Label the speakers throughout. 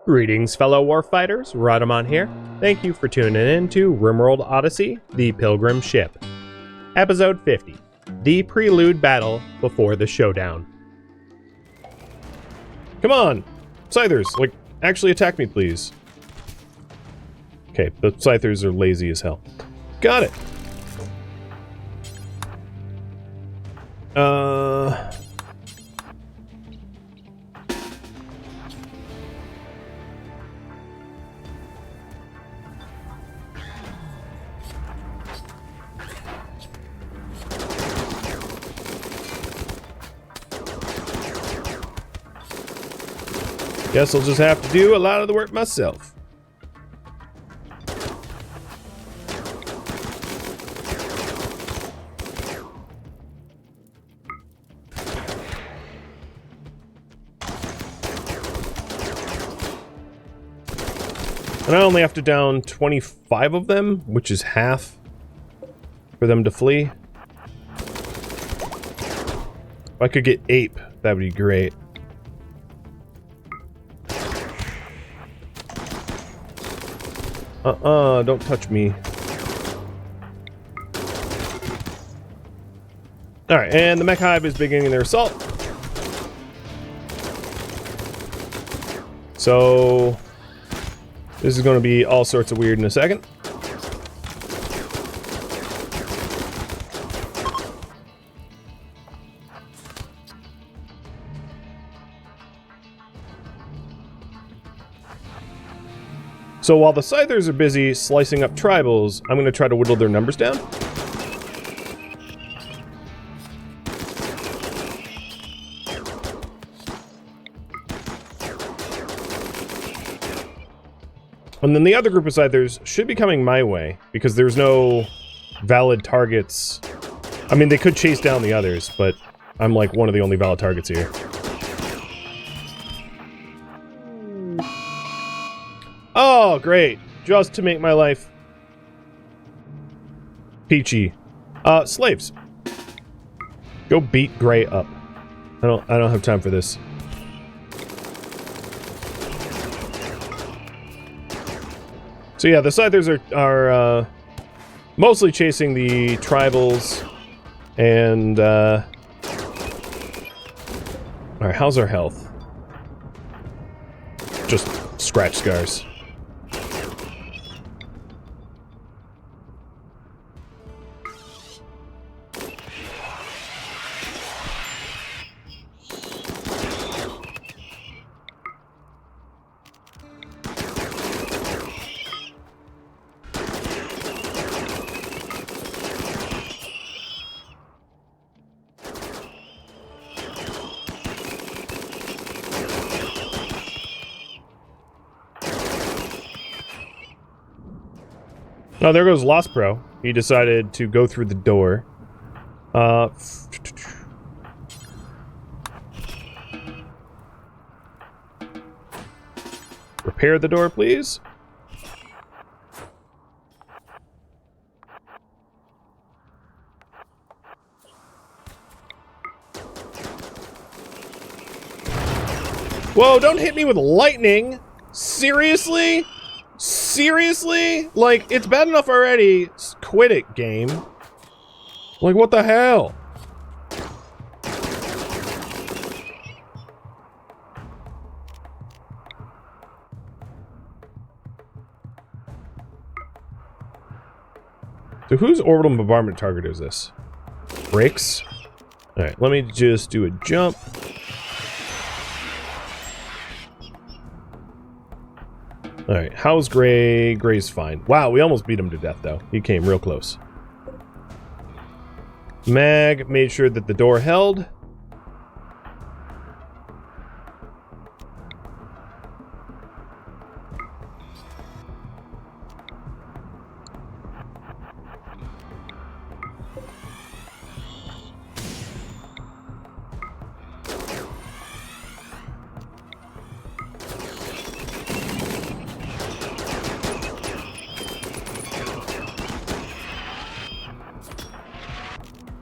Speaker 1: Greetings, fellow warfighters. Rhadamant here. Thank you for tuning in to RimWorld Odyssey, the Pilgrim ship. Episode 50, the Prelude battle before the Showdown. Come on! Scythers, actually attack me, please. Okay, the Scythers are lazy as hell. Got it! Guess I'll just have to do a lot of the work myself. And I only have to down 25 of them, which is half for them to flee. If I could get ape, that would be great. Don't touch me. Alright, and the mech hive is beginning their assault. So this is going to be all sorts of weird in a second. So while the Scythers are busy slicing up tribals, I'm going to try to whittle their numbers down. And then the other group of Scythers should be coming my way, because there's no valid targets. I mean, they could chase down the others, but I'm like one of the only valid targets here. Oh, great. Just to make my life peachy. Slaves. Go beat Gray up. I don't have time for this. So yeah, the Scythers are mostly chasing the tribals, and alright, how's our health? Just scratch scars. Oh, there goes Lost Pro. He decided to go through the door. Repair the door, please. Whoa, don't hit me with lightning! Seriously? Seriously? Like, it's bad enough already. Quit it, game. Like, what the hell? So whose orbital bombardment target is this? Brakes? Alright, let me just do a jump. Alright, how's Gray? Gray's fine. Wow, we almost beat him to death, though. He came real close. Mag made sure that the door held.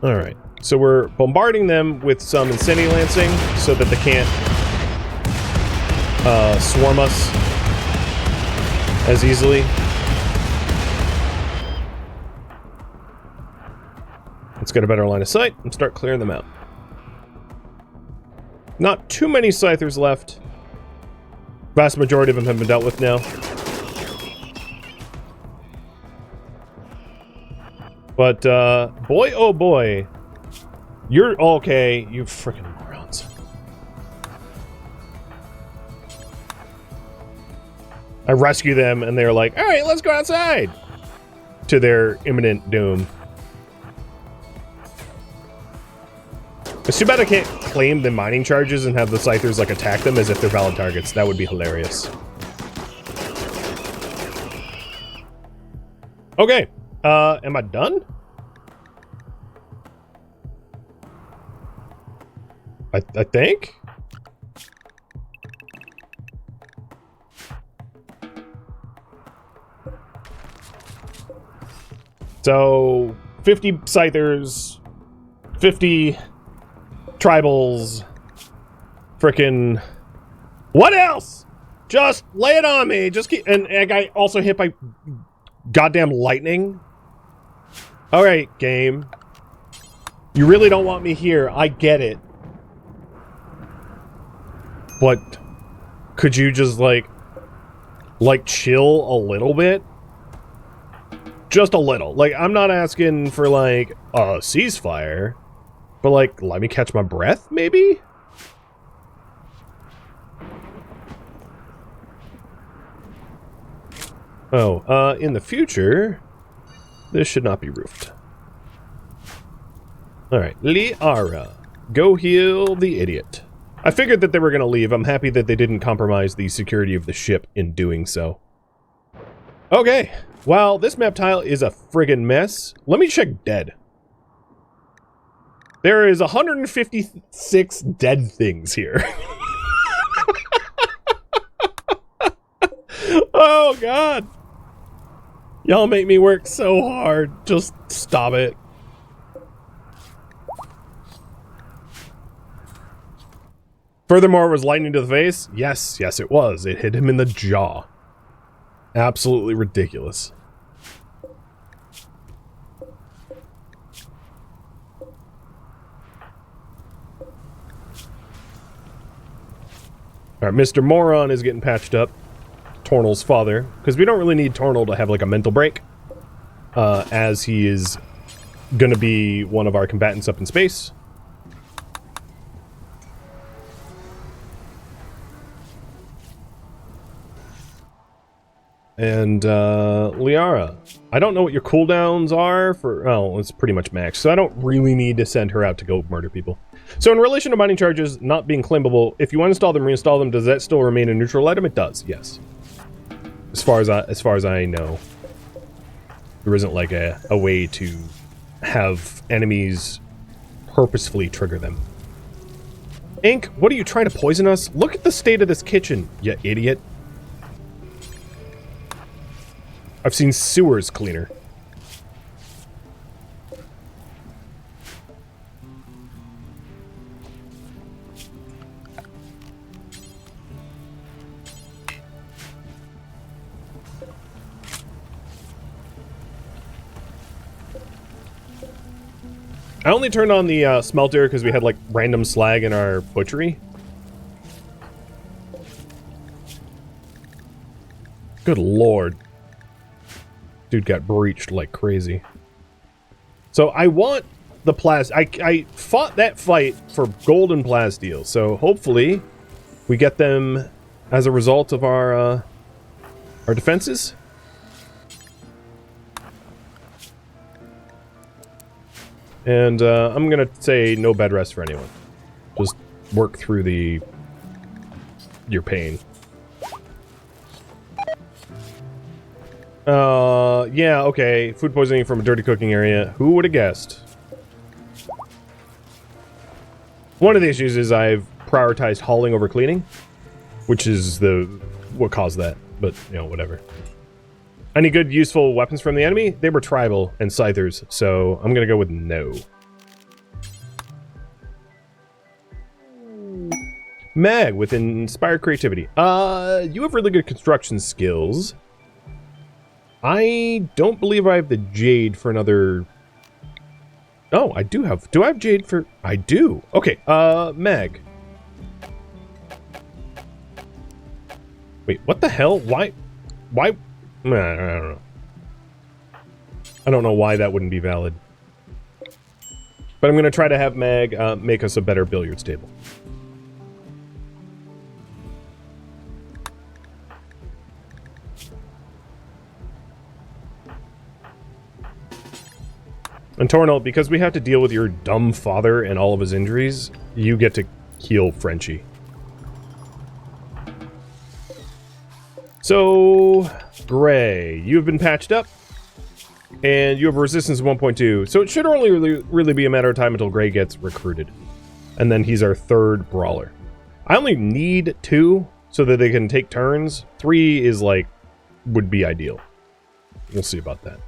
Speaker 1: Alright, so we're bombarding them with some Incendiary Lancing so that they can't swarm us. as easily. Let's get a better line of sight and start clearing them out. Not too many Scythers left. Vast majority of them have been dealt with now. But, boy, oh boy. You're okay, you freaking morons. I rescue them, and they're like, alright, let's go outside! To their imminent doom. It's too bad I can't claim the mining charges and have the Scythers, like, attack them as if they're valid targets. That would be hilarious. Okay. Am I done? I think? So, 50 Scythers, 50 tribals, frickin'... What else? Just lay it on me. Just keep... And I got also hit by goddamn lightning. Alright, game. You really don't want me here. I get it. But could you just, like, chill a little bit? Just a little. Like, I'm not asking for, like, a ceasefire. But, like, let me catch my breath, maybe? Oh, in the future, this should not be roofed. Alright, Liara, go heal the idiot. I figured that they were going to leave. I'm happy that they didn't compromise the security of the ship in doing so. Okay, well, this map tile is a friggin' mess. Let me check dead. There is 156 dead things here. Oh, God. Y'all make me work so hard. Just stop it. Furthermore, was lightning to the face? Yes, yes it was. It hit him in the jaw. Absolutely ridiculous. Alright, Mr. Moron is getting patched up. Tornal's father. Because we don't really need Tornal to have like a mental break. As he is gonna be one of our combatants up in space. And, Liara. I don't know what your cooldowns are for... Oh, it's pretty much max. So I don't really need to send her out to go murder people. So in relation to mining charges not being claimable, if you uninstall them, reinstall them, does that still remain a neutral item? It does, yes. As far as I know. There isn't like a way to have enemies purposefully trigger them. Ink, what are you trying to poison us? Look at the state of this kitchen, you idiot. I've seen sewers cleaner. I only turned on the smelter because we had like random slag in our butchery. Good lord. Dude got breached like crazy. So I want the I fought that fight for gold and plasteel, so hopefully we get them as a result of our defenses. And I'm gonna say no bed rest for anyone. Just work through your pain. Yeah, okay. Food poisoning from a dirty cooking area. Who would have guessed? One of the issues is I've prioritized hauling over cleaning, which is what caused that, but, you know, whatever. Any good, useful weapons from the enemy? They were tribal and scythers, so I'm gonna go with no. Mag with inspired creativity. You have really good construction skills. I don't believe I have the jade for another... Oh, I do have... Do I have jade for... I do. Okay, Meg. Wait, what the hell? Why? I don't know. I don't know why that wouldn't be valid. But I'm going to try to have Meg make us a better billiards table. And Tornal, because we have to deal with your dumb father and all of his injuries, you get to heal Frenchie. So, Gray, you have been patched up, and you have a resistance of 1.2, so it should only really be a matter of time until Gray gets recruited. And then he's our third brawler. I only need 2 so that they can take turns. 3 is like, would be ideal. We'll see about that.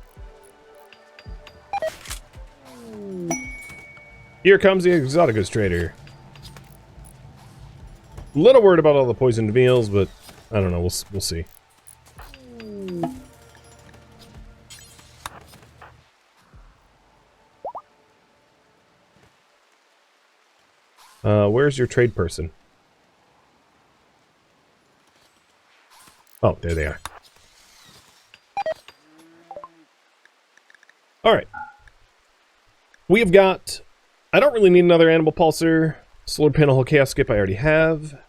Speaker 1: Here comes the Exoticus trader. Little worried about all the poisoned meals, but I don't know. We'll see. Where's your trade person? Oh, there they are. All right. We have got... I don't really need another animal pulsar. Solar panel chaos skip I already have.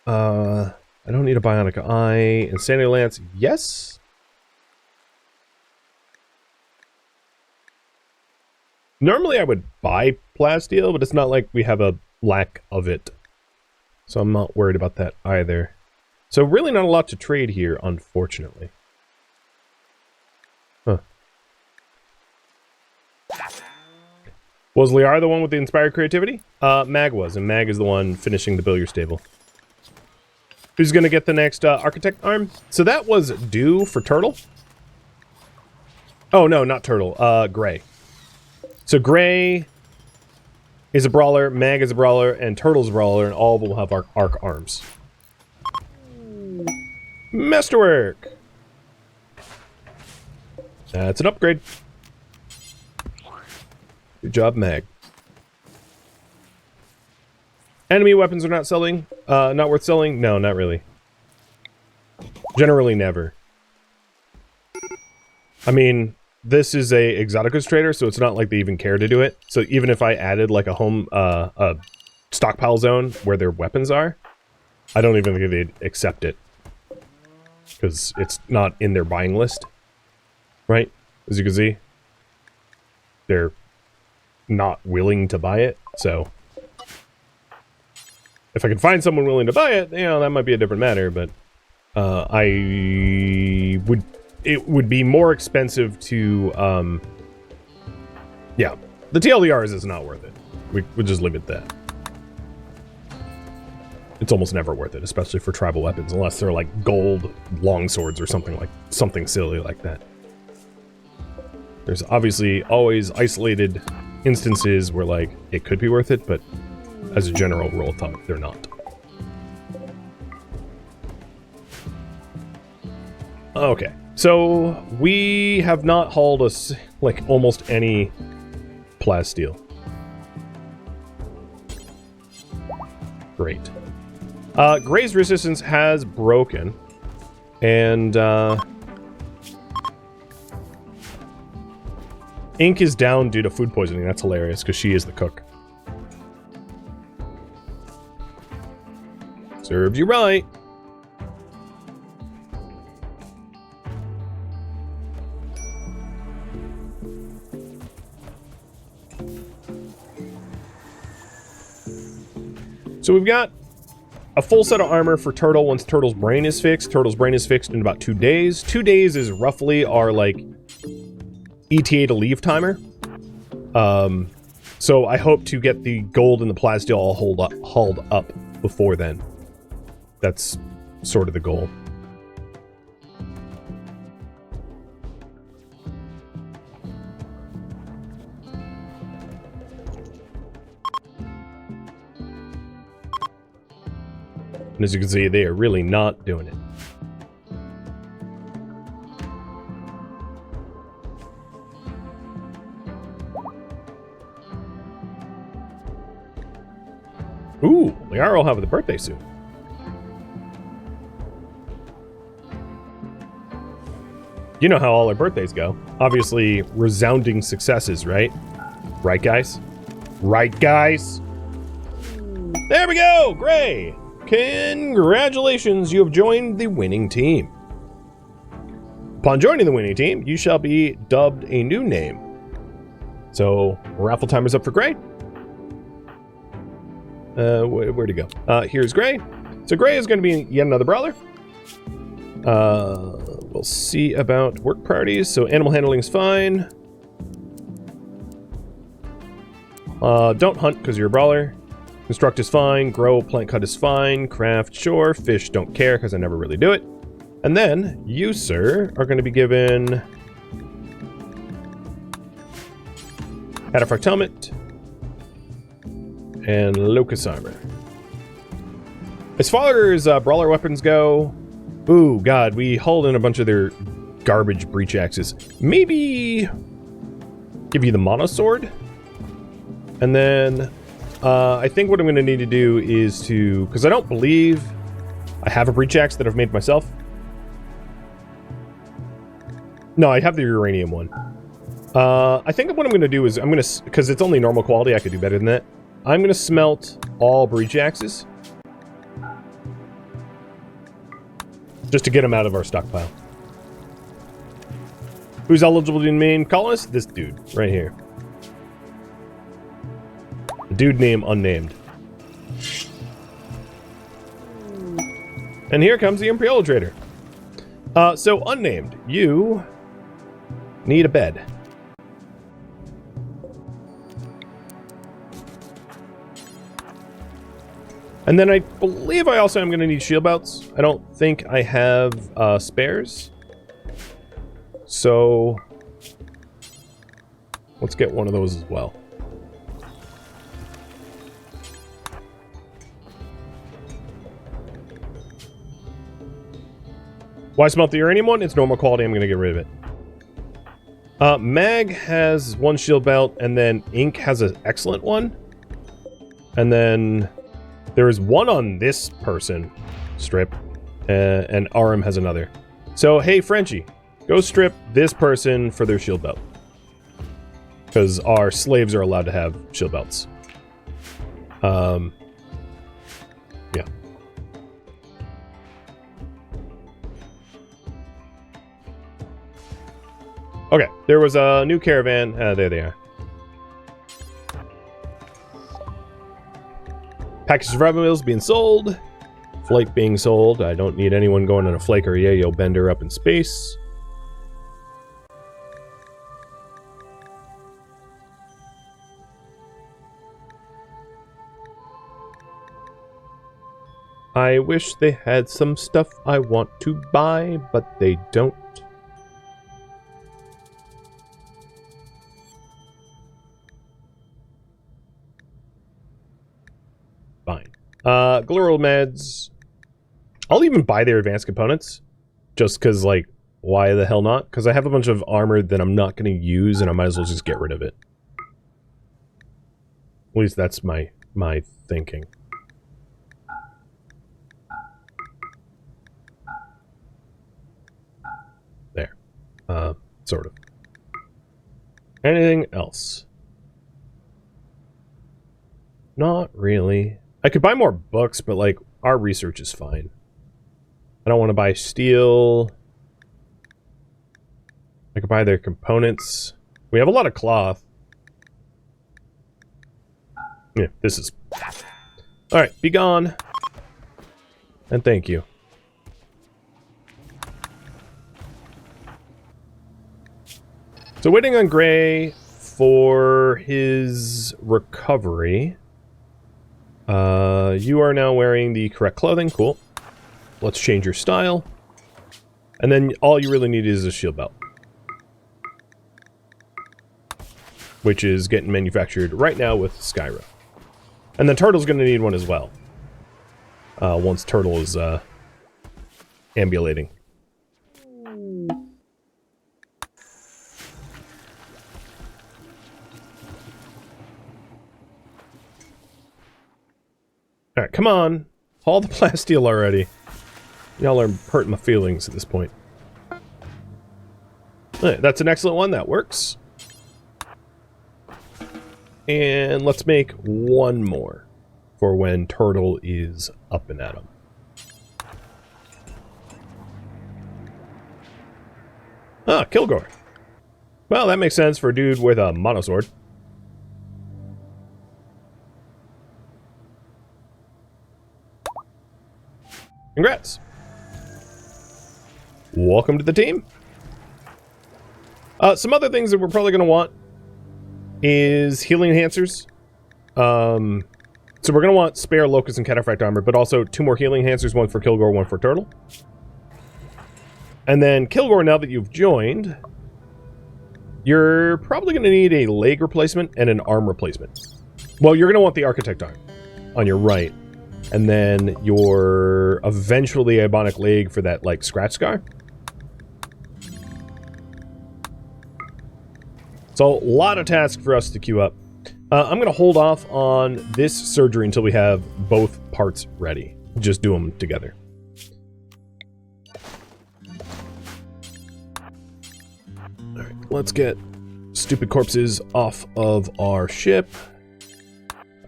Speaker 1: I don't need a bionic eye. Insanity lance, yes. Normally I would buy plasteel, but it's not like we have a lack of it. So I'm not worried about that either. So really not a lot to trade here, unfortunately. Huh. Was Liara the one with the inspired creativity? Mag was, and Mag is the one finishing the billiards table. Who's gonna get the next architect arm? So that was due for Turtle. Oh no, not Turtle. Gray. So Gray is a brawler, Mag is a brawler, and Turtle's a brawler, and all will have arc arms. Masterwork. That's an upgrade. Good job, Mag. Enemy weapons are not selling. Not worth selling? No, not really. Generally never. I mean, this is a Exoticus trader, so it's not like they even care to do it. So even if I added like a home, a stockpile zone where their weapons are, I don't even think they'd accept it. Because it's not in their buying list. Right? As you can see. They're not willing to buy it, so... If I can find someone willing to buy it, you know, that might be a different matter, but... It would be more expensive to, yeah. The TLDRs is not worth it. We'll just leave it at that. It's almost never worth it, especially for tribal weapons, unless they're like gold longswords or something silly like that. There's obviously always isolated instances where, like, it could be worth it, but as a general rule of thumb, they're not. Okay, so we have not hauled us, like, almost any plasteel. Great. Gray's resistance has broken, and, Ink is down due to food poisoning. That's hilarious, because she is the cook. Serves you right. So we've got a full set of armor for Turtle once Turtle's brain is fixed. Turtle's brain is fixed in about 2 days. 2 days is roughly our, like, ETA to leave timer. So I hope to get the gold and the plasteel all hauled up before then. That's sort of the goal. And as you can see, they are really not doing it. Liara will have the birthday soon. You know how all our birthdays go. Obviously, resounding successes, right? Right, guys? Right, guys? There we go! Gray! Congratulations, you have joined the winning team. Upon joining the winning team, you shall be dubbed a new name. So, raffle time is up for Gray. Where'd he go? Here's Gray. So Gray is going to be yet another brawler. We'll see about work priorities. So animal handling is fine. Don't hunt because you're a brawler. Construct is fine. Grow, plant cut is fine. Craft, sure. Fish, don't care because I never really do it. And then you, sir, are going to be given Artifact Helmet and Locust Armor. As far as brawler weapons go, ooh, God, we hauled in a bunch of their garbage breach axes. Maybe give you the mono sword. And then I think what I'm going to need to do is to, because I don't believe I have a breach axe that I've made myself. No, I have the uranium one. I think what I'm going to do is I'm going to, because it's only normal quality, I could do better than that. I'm going to smelt all breach axes. Just to get them out of our stockpile. Who's eligible to be main colonist? This dude, right here. The dude name unnamed. And here comes the Imperial Trader. So, unnamed. You need a bed. And then I believe I also am going to need shield belts. I don't think I have spares. So let's get one of those as well. Why smelt the uranium one? It's normal quality. I'm going to get rid of it. Mag has one shield belt, and then Ink has an excellent one. And then there is one on this person strip, and Aram has another. So, hey, Frenchie, go strip this person for their shield belt. Because our slaves are allowed to have shield belts. Yeah. Okay, there was a new caravan. There they are. Package of rubber mills being sold. Flake being sold. I don't need anyone going on a flake or yayo bender up in space. I wish they had some stuff I want to buy, but they don't. Fine. Gloral meds. I'll even buy their advanced components. Just because, like, why the hell not? Because I have a bunch of armor that I'm not going to use, and I might as well just get rid of it. At least that's my thinking. There. Sort of. Anything else? Not really. I could buy more books, but, like, our research is fine. I don't want to buy steel. I could buy their components. We have a lot of cloth. Yeah, this is... Alright, be gone. And thank you. So waiting on Gray for his recovery. You are now wearing the correct clothing. Cool. Let's change your style. And then all you really need is a shield belt. Which is getting manufactured right now with Skyra. And then Turtle's going to need one as well. Once Turtle is ambulating. Alright, come on. Haul the plasteel already. Y'all are hurting my feelings at this point. Alright, that's an excellent one. That works. And let's make one more for when Turtle is up and at him. Ah, Kilgore. Well, that makes sense for a dude with a monosword. Congrats. Welcome to the team. Some other things that we're probably going to want is healing enhancers. So we're going to want spare locust and cataphract armor, but also 2 more healing enhancers, 1 for Kilgore, 1 for Turtle. And then Kilgore, now that you've joined, you're probably going to need a leg replacement and an arm replacement. Well, you're going to want the architect arm on your right, and then your eventually Ebonic leg for that, like, scratch scar. So, a lot of tasks for us to queue up. I'm going to hold off on this surgery until we have both parts ready. Just do them together. Alright, let's get stupid corpses off of our ship.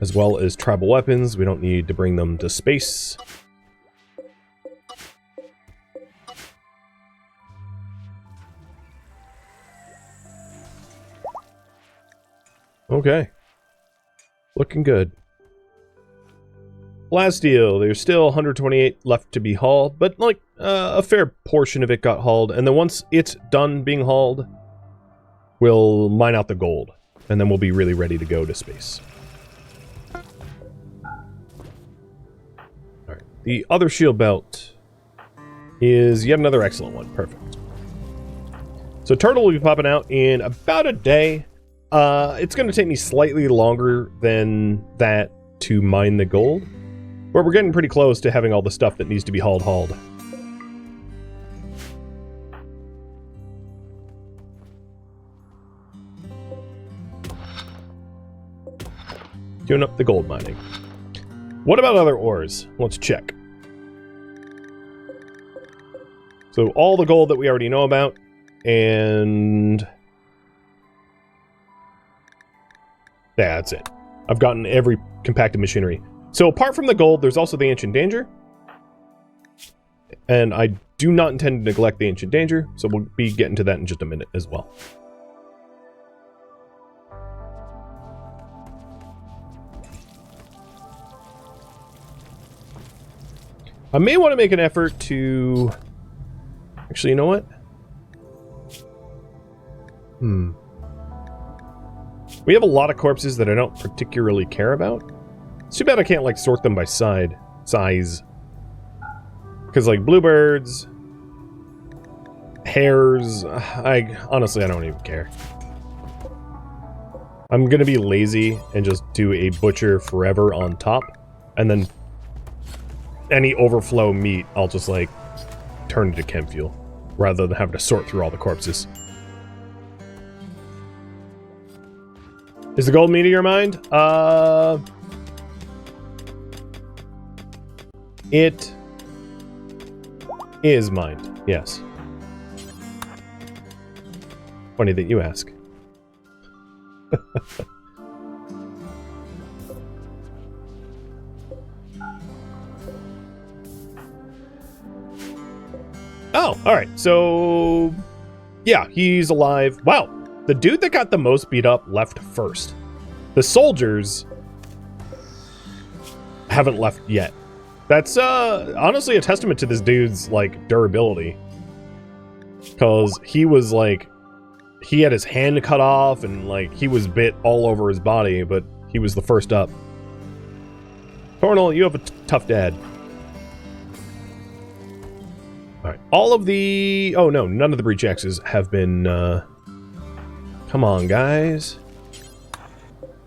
Speaker 1: As well as tribal weapons. We don't need to bring them to space. Okay. Looking good. Plasteel, there's still 128 left to be hauled, but like a fair portion of it got hauled, and then once it's done being hauled, we'll mine out the gold, and then we'll be really ready to go to space. Alright, the other shield belt is yet another excellent one. Perfect. So Turtle will be popping out in about a day. It's going to take me slightly longer than that to mine the gold, but we're getting pretty close to having all the stuff that needs to be hauled. Doing up the gold mining. What about other ores? Let's check. So all the gold that we already know about, and yeah, that's it. I've gotten every compacted machinery. So apart from the gold, there's also the Ancient Danger. And I do not intend to neglect the Ancient Danger, so we'll be getting to that in just a minute as well. I may want to make an effort to... Actually, you know what? We have a lot of corpses that I don't particularly care about. It's too bad I can't, like, sort them by size. Because, like, bluebirds, hares, honestly, I don't even care. I'm gonna be lazy and just do a butcher forever on top, and then any overflow meat, I'll just, like, turn into chem fuel, rather than having to sort through all the corpses. Is the gold meat of your mind? It is mine, yes. Funny that you ask. Oh, alright, so... yeah, he's alive. Wow, the dude that got the most beat up left first. The soldiers haven't left yet. That's, honestly a testament to this dude's, like, durability. Because he was, like... he had his hand cut off, and, like, he was bit all over his body, but he was the first up. Tornal, you have a tough dad. Alright, all of the... oh, no, none of the breach axes have been, come on, guys.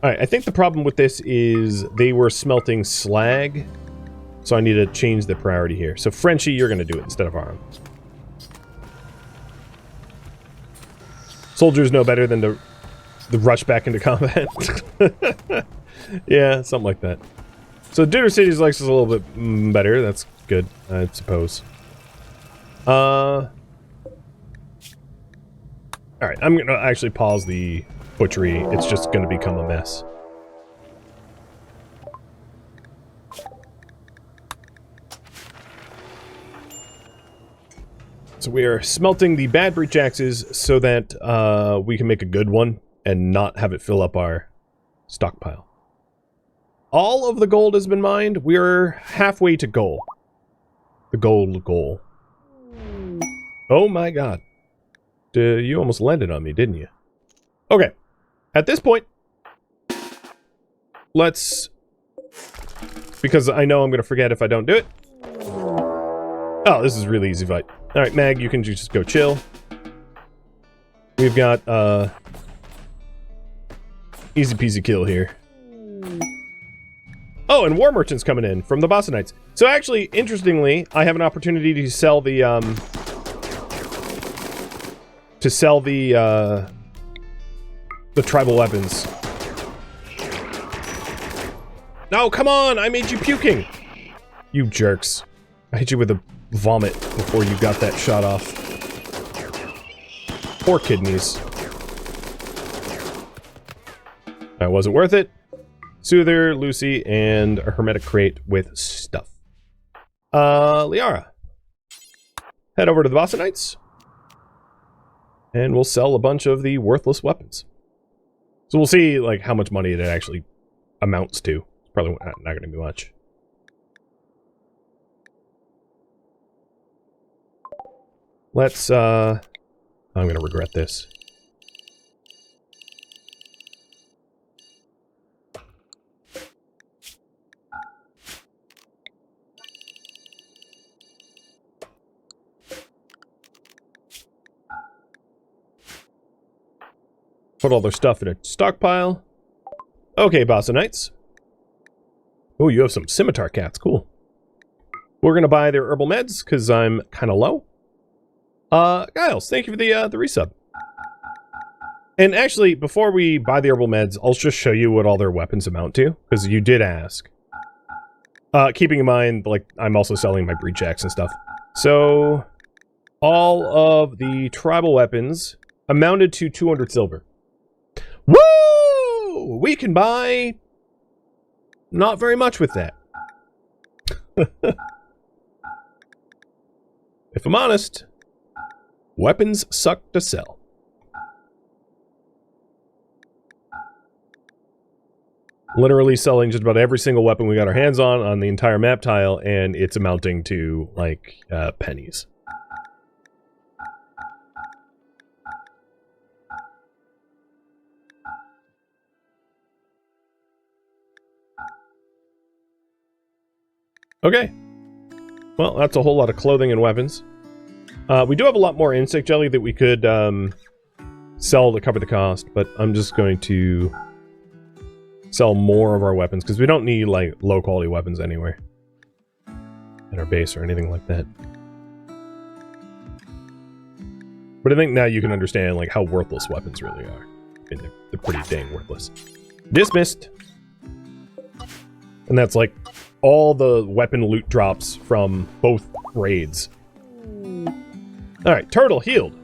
Speaker 1: Alright, I think the problem with this is they were smelting slag, so I need to change the priority here. So, Frenchie, you're going to do it instead of Aram. Soldiers know better than to rush back into combat. Yeah, something like that. So Dinner Cities likes us a little bit better. That's good, I suppose. Alright, I'm gonna actually pause the butchery. It's just gonna become a mess. So we are smelting the bad breach axes so that we can make a good one and not have it fill up our stockpile. All of the gold has been mined. We're halfway to goal. The gold goal. Oh my god. You almost landed on me, didn't you? Okay. At this point, let's... Because I know I'm going to forget if I don't do it. Oh, this is a really easy fight. Alright, Mag, you can just go chill. We've got, easy peasy kill here. Oh, and War Merchant's coming in from the Bossonites. So actually, interestingly, I have an opportunity to sell the, the tribal weapons. No, come on! I made you puking! You jerks. I hit you with a vomit before you got that shot off. Poor kidneys. That wasn't worth it. Soother, Lucy, and a hermetic crate with stuff. Liara. Head over to the Bossonites. And we'll sell a bunch of the worthless weapons. So we'll see, like, how much money it actually amounts to. It's probably not going to be much. Let's, I'm going to regret this. Put all their stuff in a stockpile. Okay, Bossonites. Oh, you have some scimitar cats. Cool. We're going to buy their herbal meds, because I'm kind of low. Giles, thank you for the resub. And actually, before we buy the herbal meds, I'll just show you what all their weapons amount to, because you did ask. Keeping in mind, like, I'm also selling my breach axe and stuff. So, all of the tribal weapons amounted to 200 silver. Woo! We can buy not very much with that. If I'm honest, weapons suck to sell. Literally selling just about every single weapon we got our hands on the entire map tile, and it's amounting to, like, pennies. Okay. Well, that's a whole lot of clothing and weapons. We do have a lot more insect jelly that we could sell to cover the cost, but I'm just going to sell more of our weapons, because we don't need, like, low-quality weapons anywhere at our base or anything like that. But I think now you can understand, like, how worthless weapons really are. I mean, they're pretty dang worthless. Dismissed! And that's, like, all the weapon loot drops from both raids. Alright, Turtle healed.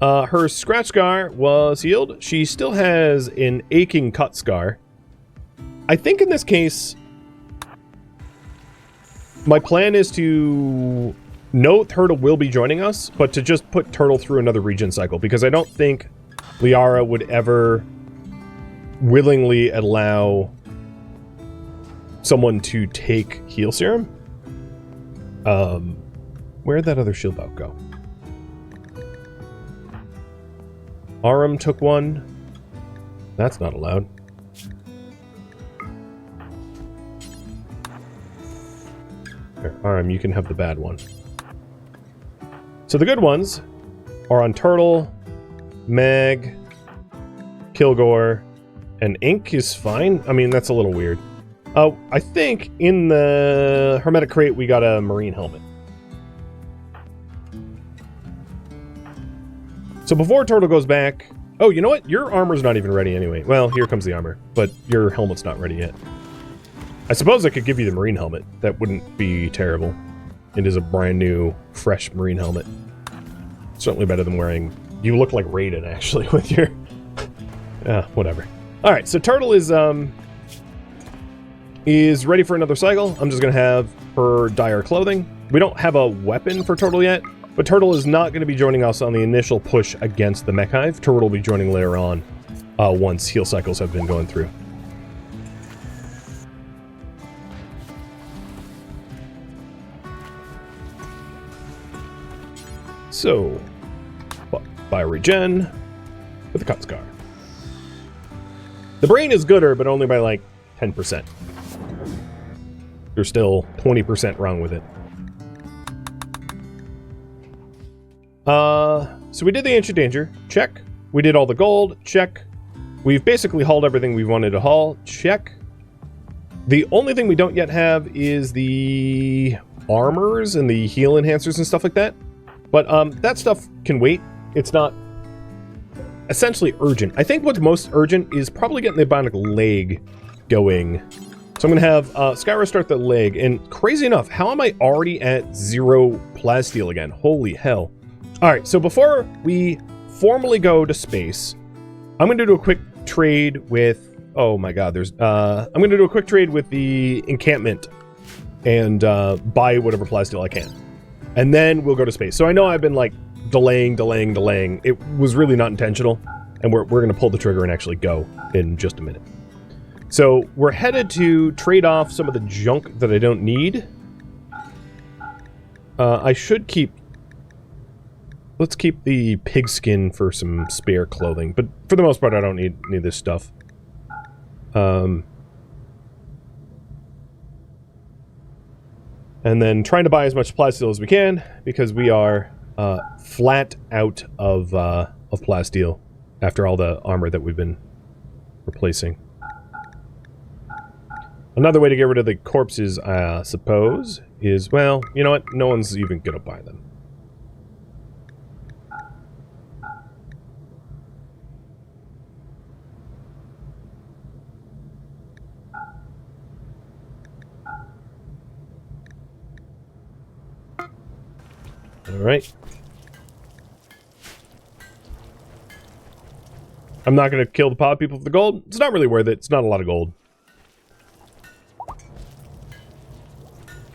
Speaker 1: Her scratch scar was healed. She still has an aching cut scar. I think in this case, my plan is to... No, Turtle will be joining us, but to just put Turtle through another region cycle, because I don't think Liara would ever willingly allow someone to take heal serum. Where'd that other shield bout go? Aram took one. That's not allowed. Here, Aram, you can have the bad one. So the good ones are on Turtle, Mag, Kilgore, and Ink is fine. I mean, that's a little weird. I think in the Hermetic Crate we got a Marine helmet. So before Turtle goes back... Oh, you know what? Your armor's not even ready anyway. Well, here comes the armor, but your helmet's not ready yet. I suppose I could give you the marine helmet. That wouldn't be terrible. It is a brand new, fresh marine helmet. Certainly better than wearing... You look like Raiden, actually, with your... whatever. Alright, so Turtle is ready for another cycle. I'm just gonna have her dye her clothing. We don't have a weapon for Turtle yet, but Turtle is not going to be joining us on the initial push against the mech hive. Turtle will be joining later on, once heal cycles have been going through. So, buy regen with a cut scar. The brain is gooder, but only by like 10%. There's still 20% wrong with it. So we did the Ancient Danger, check. We did all the gold, check. We've basically hauled everything we wanted to haul, check. The only thing we don't yet have is the armors and the heal enhancers and stuff like that. But that stuff can wait. It's not essentially urgent. I think what's most urgent is probably getting the bionic leg going. So I'm going to have Skyra start the leg. And crazy enough, how am I already at 0 plasteel again? Holy hell. Alright, so before we formally go to space, I'm going to do a quick trade with... Oh my god, there's... I'm going to do a quick trade with the encampment and buy whatever plasteel I can. And then we'll go to space. So I know I've been like delaying. It was really not intentional. And we're going to pull the trigger and actually go in just a minute. So we're headed to trade off some of the junk that I don't need. I should keep... Let's keep the pigskin for some spare clothing. But for the most part, I don't need this stuff. And then trying to buy as much plasteel as we can, because we are flat out of plasteel after all the armor that we've been replacing. Another way to get rid of the corpses, I suppose, is, well, you know what? No one's even gonna buy them. Alright. I'm not going to kill the pod people for the gold. It's not really worth it. It's not a lot of gold.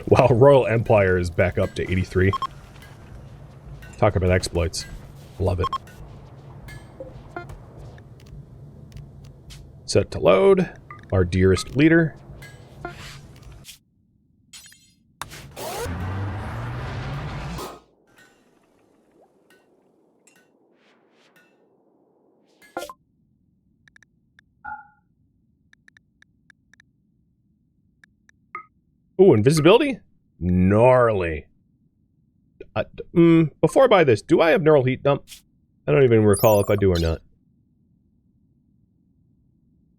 Speaker 1: Wow, Royal Empire is back up to 83. Talk about exploits. Love it. Set to load. Our dearest leader. Ooh, invisibility? Gnarly. Before I buy this, do I have neural heat dump? I don't even recall if I do or not.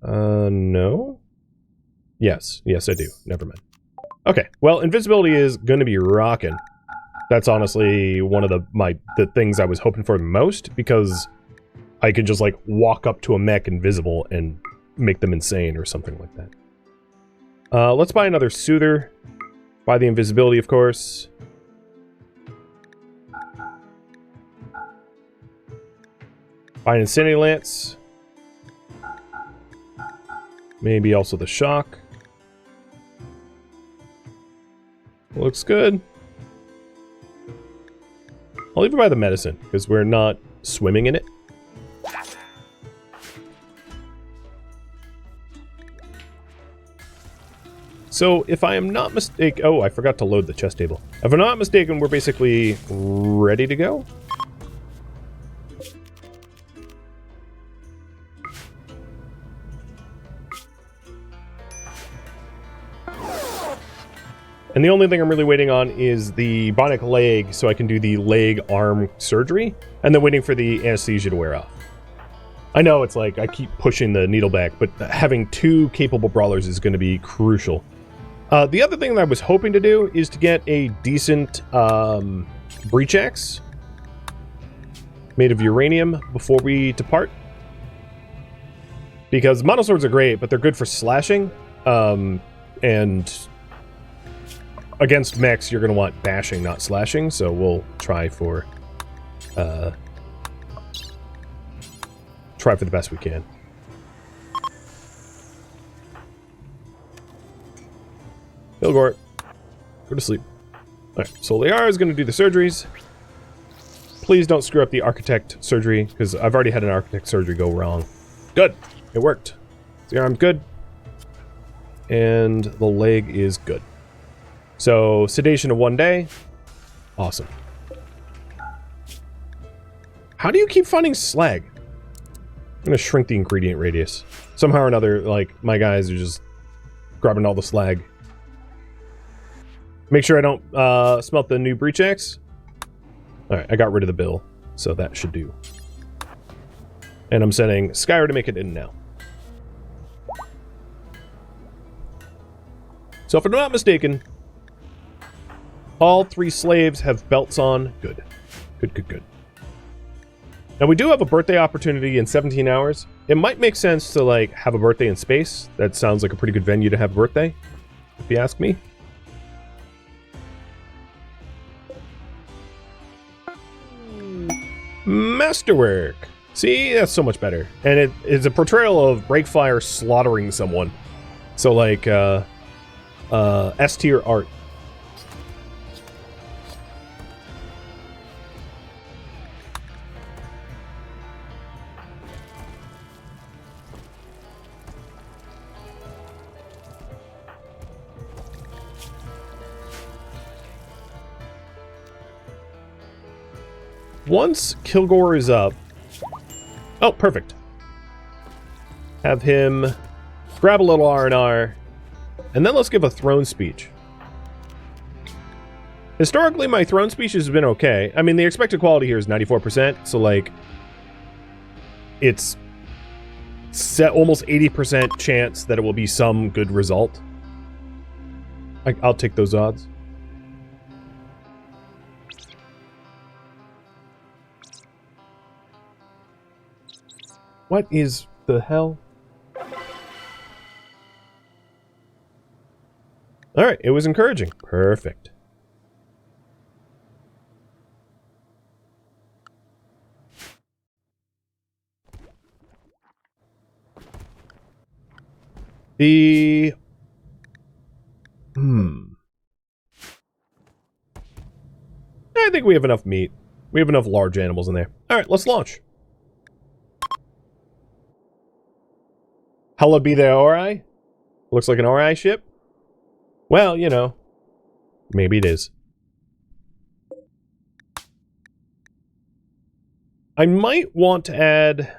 Speaker 1: No? Yes. Yes, I do. Never mind. Okay, well, invisibility is gonna be rocking. That's honestly one of the things I was hoping for the most, because I could just, like, walk up to a mech invisible and make them insane or something like that. Let's buy another Soother. Buy the invisibility, of course. Buy an Insanity Lance. Maybe also the Shock. Looks good. I'll even buy the Medicine, because we're not swimming in it. So, if I am not mistaken... Oh, I forgot to load the chest table. If I'm not mistaken, we're basically ready to go. And the only thing I'm really waiting on is the bionic leg, so I can do the leg arm surgery, and then waiting for the anesthesia to wear off. I know it's like, I keep pushing the needle back, but having 2 capable brawlers is going to be crucial. The other thing that I was hoping to do is to get a decent breach axe made of uranium before we depart. Because monoswords are great, but they're good for slashing. And against mechs, you're going to want bashing, not slashing, so we'll try for the best we can. Bilgort, go to sleep. Alright, so Liara is going to do the surgeries. Please don't screw up the architect surgery, because I've already had an architect surgery go wrong. Good! It worked. The arm's good. And the leg is good. So, sedation of 1 day. Awesome. How do you keep finding slag? I'm going to shrink the ingredient radius. Somehow or another, like, my guys are just grabbing all the slag. Make sure I don't smelt the new breach axe. Alright, I got rid of the bill, so that should do. And I'm sending Skyra to make it in now. So if I'm not mistaken, all 3 slaves have belts on. Good. Good, good, good. Now we do have a birthday opportunity in 17 hours. It might make sense to, like, have a birthday in space. That sounds like a pretty good venue to have a birthday, if you ask me. Masterwork. See, that's so much better. And it is a portrayal of Breakfire slaughtering someone. So, like, S-tier art. Once Kilgore is up... Oh, perfect. Have him grab a little R&R, and then let's give a throne speech. Historically, my throne speech has been okay. I mean, the expected quality here is 94%, so, like, it's set almost 80% chance that it will be some good result. I'll take those odds. What is the hell? Alright, it was encouraging. Perfect. The... I think we have enough meat. We have enough large animals in there. Alright, let's launch. Hallowed be the Ori? Looks like an Ori ship? Well, you know. Maybe it is. I might want to add...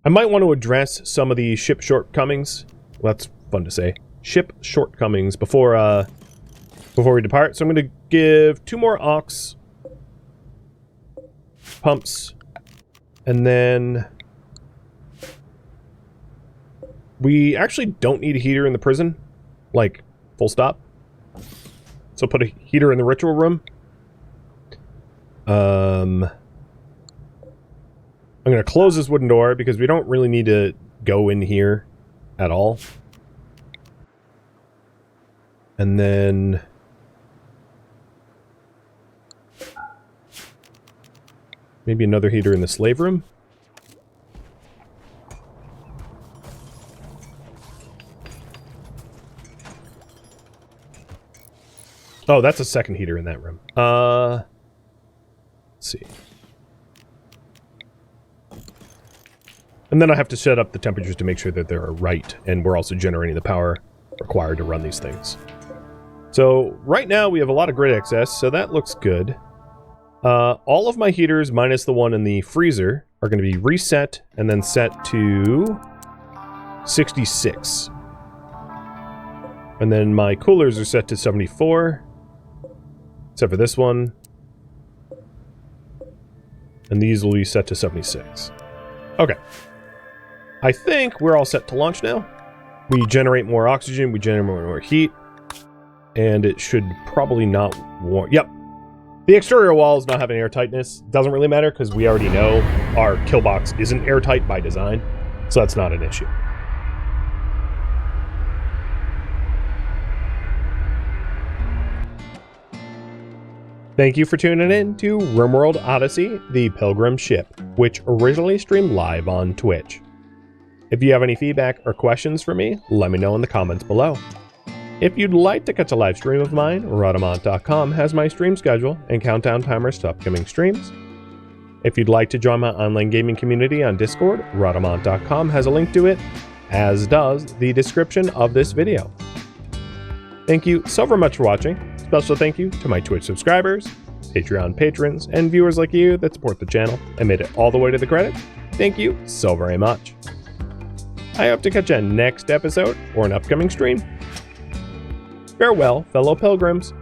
Speaker 1: I might want to address some of the ship shortcomings. Well, that's fun to say. Ship shortcomings before we depart. So I'm going to give 2 more ox pumps. And then we actually don't need a heater in the prison, like, full stop. So put a heater in the ritual room. I'm going to close this wooden door because we don't really need to go in here at all. And then... maybe another heater in the slave room. Oh, that's a second heater in that room. Let's see. And then I have to set up the temperatures to make sure that they're right, and we're also generating the power required to run these things. So, right now we have a lot of grid excess, so that looks good. All of my heaters, minus the one in the freezer, are going to be reset and then set to 66. And then my coolers are set to 74. Except for this one. And these will be set to 76. Okay. I think we're all set to launch now. We generate more oxygen, we generate more heat. And it should probably not warm. Yep. The exterior wall is not having airtightness. Doesn't really matter because we already know our kill box isn't airtight by design. So that's not an issue. Thank you for tuning in to RimWorld Odyssey, the Pilgrim ship, which originally streamed live on Twitch. If you have any feedback or questions for me, let me know in the comments below. If you'd like to catch a live stream of mine, Rhadamant.com has my stream schedule and countdown timers to upcoming streams. If you'd like to join my online gaming community on Discord, Rhadamant.com has a link to it, as does the description of this video. Thank you so very much for watching. Special thank you to my Twitch subscribers, Patreon patrons, and viewers like you that support the channel and made it all the way to the credits. Thank you so very much. I hope to catch you next episode or an upcoming stream. Farewell, fellow pilgrims.